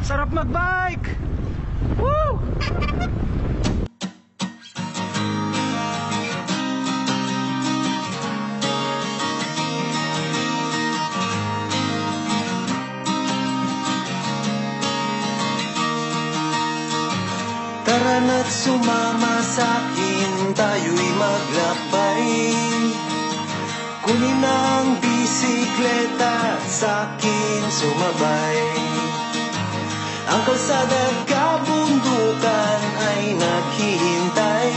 Sarap magbike! Woo! Tara na't sumama sa'kin, tayo'y maglakbay. Kunin ang bisikleta at sa'kin sumabay. Ang kalsada at kabundukan ay naghihintay.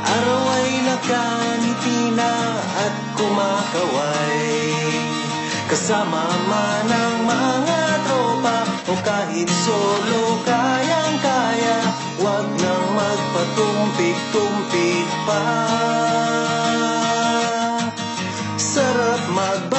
Araw ay nakangiti na at kumakaway. Kasama man ang mga tropa o kahit solo kayang-kaya, wag nang magpatumpik-tumpik pa. Sarap mag